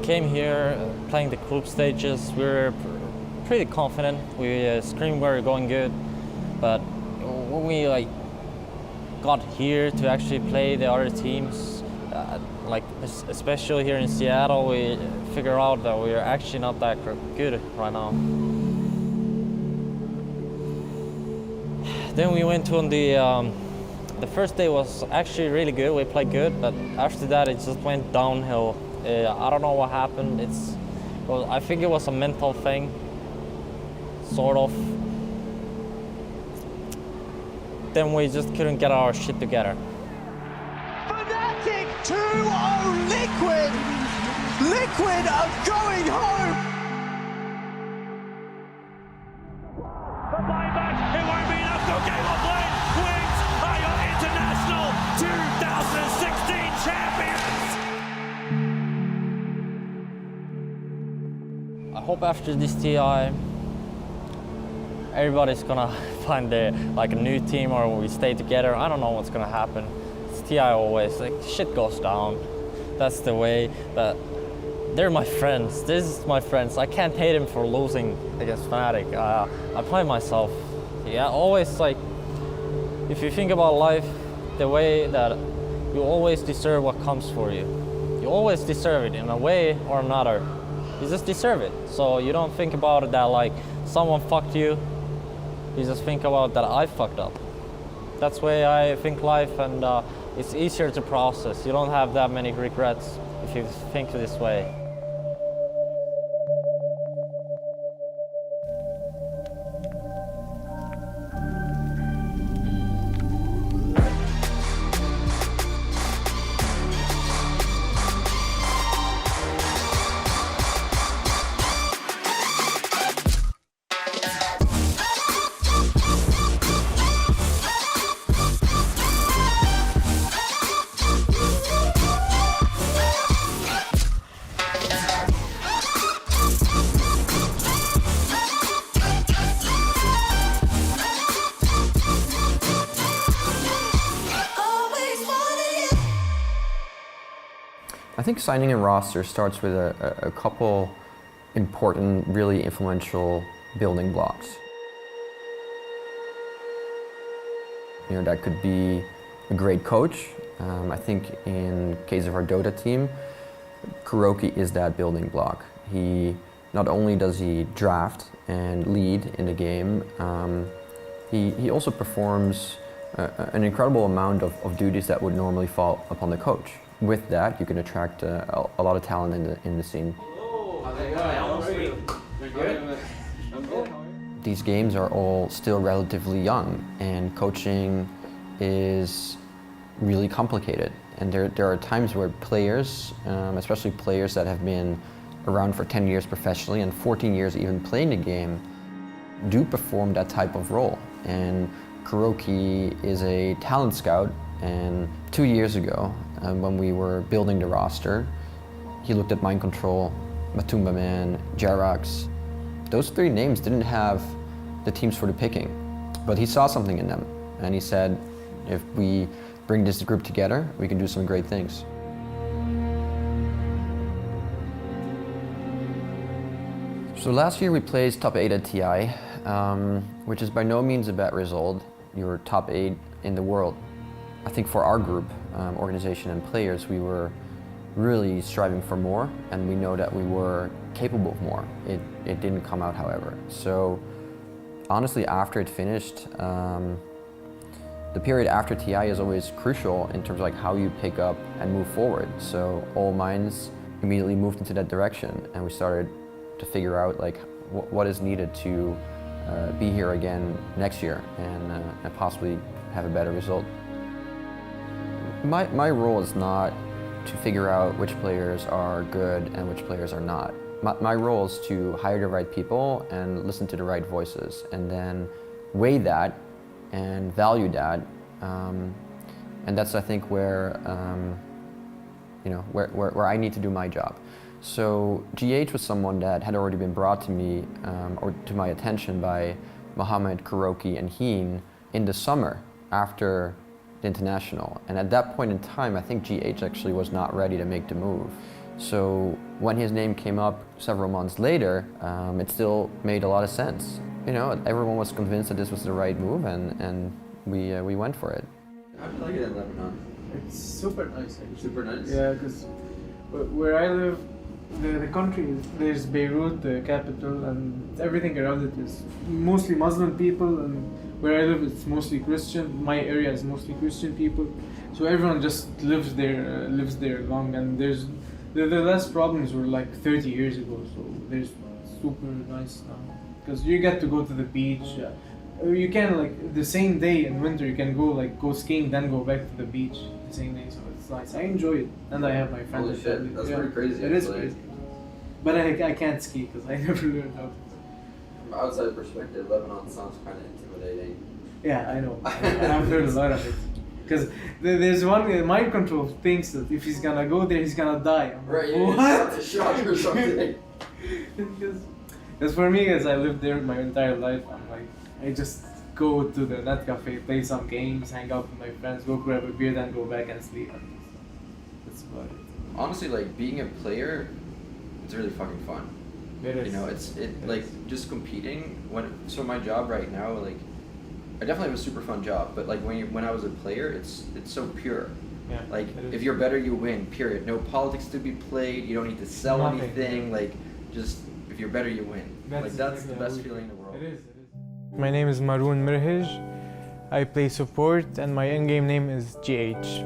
came here playing the group stages. We were pretty confident. We screamed we were going good, but when we got here to actually play the other teams, especially here in Seattle, we figured out that we're actually not that good right now. Then we went on the first day was actually really good. We played good, but after that it just went downhill. I don't know what happened. I think it was a mental thing, sort of. Then we just couldn't get our shit together. Fnatic 2-0 Liquid! Liquid are going home! The buyback, it won't be enough to game on play. Wings are your international 2016 champions! I hope after this TI, everybody's gonna find a new team, or we stay together. I don't know what's gonna happen. It's TI always, shit goes down. That's the way, but they're my friends. This is my friends. I can't hate them for losing against Fnatic. I play myself. Yeah, always if you think about life, the way that you always deserve what comes for you. You always deserve it in a way or another. You just deserve it. So you don't think about it that someone fucked you. You just think about that I fucked up. That's the way I think life, and it's easier to process. You don't have that many regrets if you think this way. I think signing a roster starts with a couple important, really influential building blocks. That could be a great coach. I think in case of our Dota team, KuroKy is that building block. Not only does he draft and lead in the game, he also performs an incredible amount of duties that would normally fall upon the coach. With that, you can attract a lot of talent in the scene. These games are all still relatively young, and coaching is really complicated. And there are times where players, especially players that have been around for 10 years professionally and 14 years even playing the game, do perform that type of role. And KuroKy is a talent scout, and 2 years ago, when we were building the roster, he looked at Mind Control, Matumba Man, Jerax. Those three names didn't have the teams for the picking, but he saw something in them, and he said, if we bring this group together, we can do some great things. So last year we placed top 8 at TI, which is by no means a bad result. You're top 8 in the world. I think for our group, organization and players, we were really striving for more, and we know that we were capable of more. It didn't come out, however. So honestly, after it finished, the period after TI is always crucial in terms of how you pick up and move forward. So all minds immediately moved into that direction, and we started to figure out what is needed to be here again next year and possibly have a better result. My role is not to figure out which players are good and which players are not. My role is to hire the right people and listen to the right voices, and then weigh that and value that. And that's, I think, where where I need to do my job. So GH was someone that had already been brought to me or to my attention by Mohammed, KuroKy, and Heen in the summer after the international. And at that point in time, I think GH actually was not ready to make the move. So when his name came up several months later, it still made a lot of sense. You know, everyone was convinced that this was the right move, and we went for it. How do you like it in Lebanon? It's super nice. Actually. Super nice? Yeah, because where I live, the country, there's Beirut, the capital, and everything around it is mostly Muslim people, and where I live it's mostly Christian. My area is mostly Christian people, so everyone just lives there long, and there's the last problems were like 30 years ago, so there's super nice now, because you get to go to the beach. You can, like, the same day in winter you can go skiing, then go back to the beach the same day, so it's nice. I enjoy it, and I have my friends. Holy shit, that's pretty crazy. It is crazy. But I can't ski because I never learned how to. From outside perspective, Lebanon sounds kind of intimidating. Yeah, I know. I've heard a lot of it. Because there's one mind control thinks that if he's gonna go there, he's gonna die. I'm Right, like, you what? a shot or something. Because for me, as I lived there my entire life, I'm like, I just go to the net cafe, play some games, hang out with my friends, go grab a beer, then go back and sleep. That's about it. Honestly, like, being a player, it's really fucking fun. It is. You know, just competing. So my job right now, like, I definitely have a super fun job, but like when I was a player, it's so pure. Yeah, like if you're better, you win. Period. No politics to be played. You don't need to sell Nothing. anything. Like, just if you're better, you win. That's the best feeling in the world. It is. My name is Maroon Mirhij. I play support, and my in-game name is GH.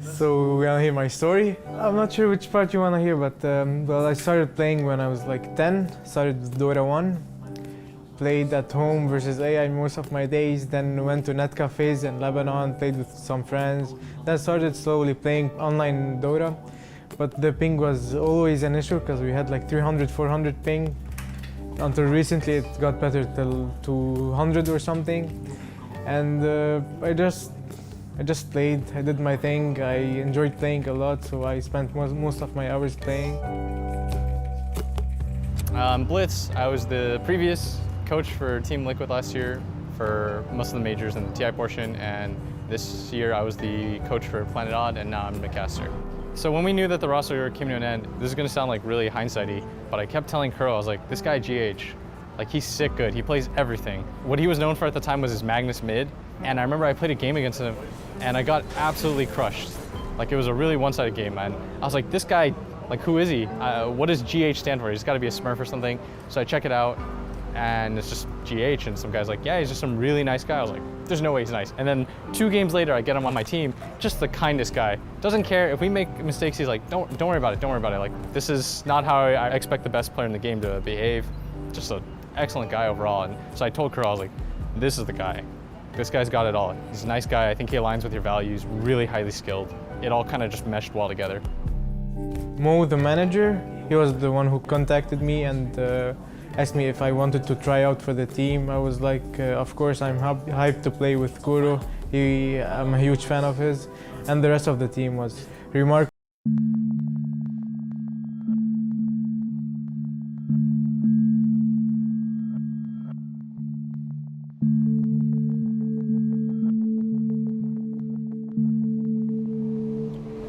So you wanna hear my story? I'm not sure which part you wanna hear, but well, I started playing when I was like 10. Started with Dota 1. Played at home versus AI most of my days. Then went to net cafes in Lebanon. Played with some friends. Then started slowly playing online Dota. But the ping was always an issue because we had like 300, 400 ping. Until recently, it got better till 200 or something. And I just played, I did my thing, I enjoyed playing a lot, so I spent most of my hours playing. Blitz, I was the previous coach for Team Liquid last year for most of the majors in the TI portion, and this year I was the coach for Planet Odd, and now I'm the caster. So when we knew that the roster came to an end, this is gonna sound like really hindsighty, but I kept telling Kuro, I was like, this guy GH, like he's sick good, he plays everything. What he was known for at the time was his Magnus mid, and I remember I played a game against him, and I got absolutely crushed. Like, it was a really one-sided game, and I was like, this guy, like, who is he? What does GH stand for? He's gotta be a Smurf or something. So I check it out, and it's just GH, and some guy's like, yeah, he's just some really nice guy. I was like, there's no way he's nice. And then 2 games later, I get him on my team, just the kindest guy. Doesn't care, if we make mistakes, he's like, don't worry about it, don't worry about it. Like, this is not how I expect the best player in the game to behave. Just an excellent guy overall. And so I told Kuro, I was like, this is the guy. This guy's got it all. He's a nice guy. I think he aligns with your values, really highly skilled. It all kind of just meshed well together. Mo, the manager, he was the one who contacted me and asked me if I wanted to try out for the team. I was like, of course, I'm hyped to play with Kuro. I'm a huge fan of his. And the rest of the team was remarkable.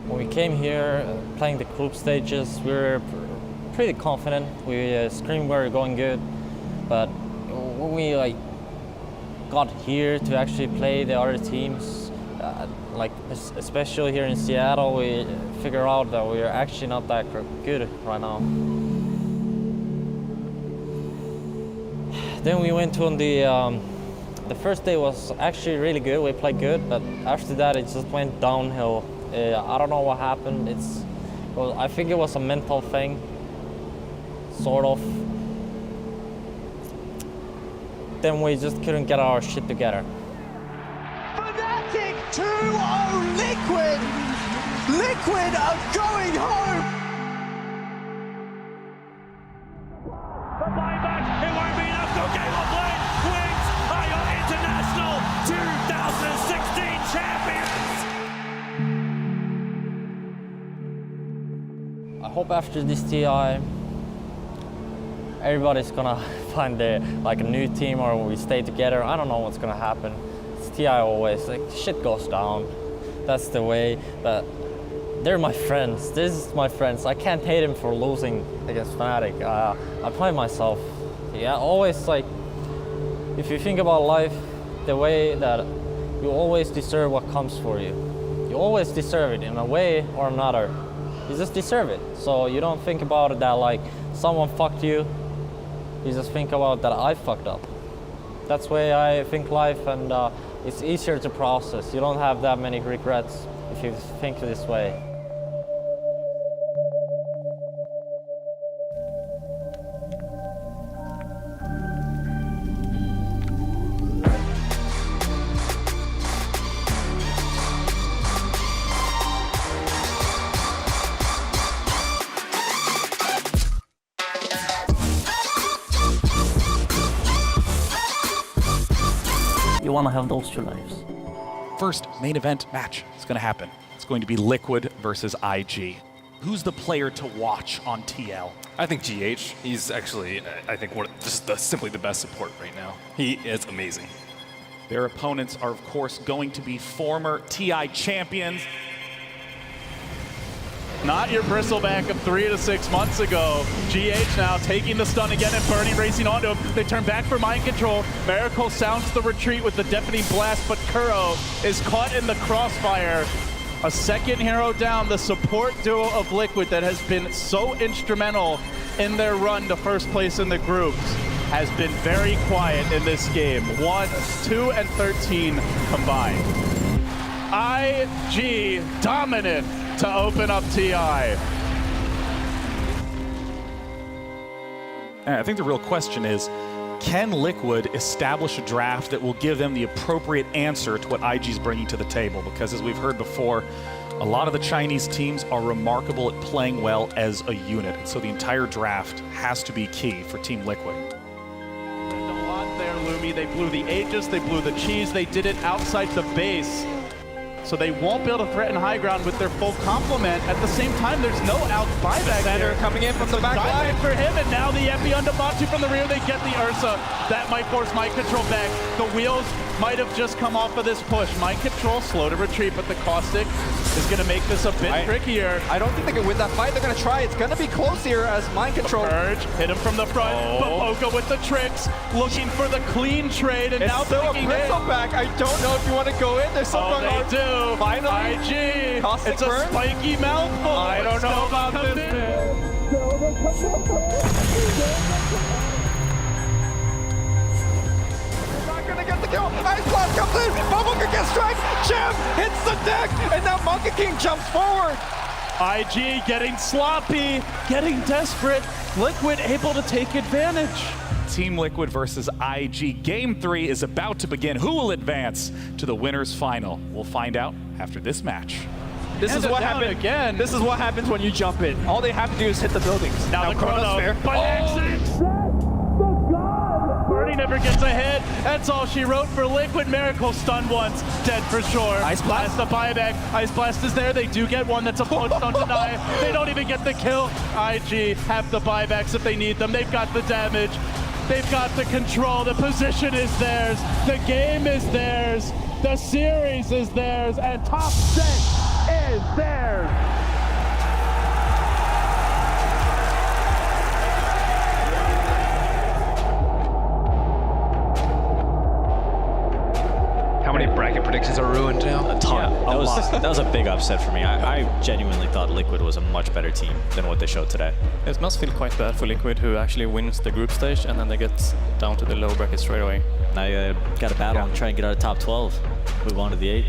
When we came here, playing the group stages, we were pretty confident. We screamed we were going good, but when we got here to actually play the other teams, especially here in Seattle, we figured out that we're actually not that good right now. Then we went on the first day was actually really good. We played good, but after that it just went downhill. I don't know what happened. I think it was a mental thing, sort of. Then we just couldn't get our shit together. Fnatic 2-0 Liquid! Liquid are going home! The buyback, it won't be enough to game on play. Wings are your international 2016 champions! I hope after this TI, everybody's gonna find a new team, or we stay together. I don't know what's gonna happen. It's TI always, shit goes down. That's the way. But they're my friends. This is my friends. I can't hate them for losing against Fnatic. I play myself. Yeah, always like, if you think about life, the way that you always deserve what comes for you. You always deserve it in a way or another. You just deserve it. So you don't think about it that like someone fucked you. You just think about that I fucked up. That's the way I think life, and it's easier to process. You don't have that many regrets if you think this way. You want to have those two lives. First main event match is going to happen. It's going to be Liquid versus IG. Who's the player to watch on TL? I think GH. He's actually, I think, simply the best support right now. He is amazing. Their opponents are, of course, going to be former TI champions. Not your bristleback of 3 to 6 months ago. GH now taking the stun again and Bernie racing onto him. They turn back for mind control. Miracle sounds the retreat with the deafening blast, but Kuro is caught in the crossfire. A second hero down, the support duo of Liquid that has been so instrumental in their run to first place in the groups has been very quiet in this game. 1, 2, and 13 combined. IG dominant to open up TI. I think the real question is, can Liquid establish a draft that will give them the appropriate answer to what IG's bringing to the table? Because as we've heard before, a lot of the Chinese teams are remarkable at playing well as a unit. And so the entire draft has to be key for Team Liquid. A lot there, Lumi. They blew the Aegis, they blew the Cheese, they did it outside the base. So they won't be able to threaten high ground with their full complement. At the same time, there's no out buyback here. coming in from the back line. For him, and now the Epi onto Batu from the rear. They get the Ursa. That might force mind control back. The wheels might have just come off of this push. Mind control, slow to retreat, but the Caustic is going to make this a bit trickier. I don't think they can win that fight. They're going to try. It's going to be close here as mind control. Purge hit him from the front. Baboka with the tricks, looking for the clean trade, and It's now still a picking bristleback. I don't know if you want to go in. There's something they do. Finally, IG. Caustic It's a burn? spiky mouthful. I don't know about this. Not gonna get the kill. Ice Blast comes in. Baboka gets strike. Jam hits the deck, and now Monkey King jumps forward. IG getting sloppy, getting desperate. Liquid able to take advantage. Team Liquid versus IG. Game 3 is about to begin. Who will advance to the winner's final? We'll find out after this match. This is what happens again. This is what happens when you jump in. All they have to do is hit the buildings. Now the Chronosphere. By accident. Bernie never gets ahead. That's all she wrote for Liquid. Miracle stun once. Dead for sure. Ice Blast. The buyback. Ice Blast is there. They do get one. That's a punch on deny. They don't even get the kill. IG have the buybacks if they need them. They've got the damage. They've got the control. The position is theirs. The game is theirs. The series is theirs. And top 6 is theirs. How many bracket predictions are ruined now? A ton. Yeah, that was a big upset for me. I genuinely thought Liquid was a much better team than what they showed today. It must feel quite bad for Liquid, who actually wins the group stage and then they get down to the low bracket straight away. Now you got to battle and try and get out of top 12. Move on to the 8.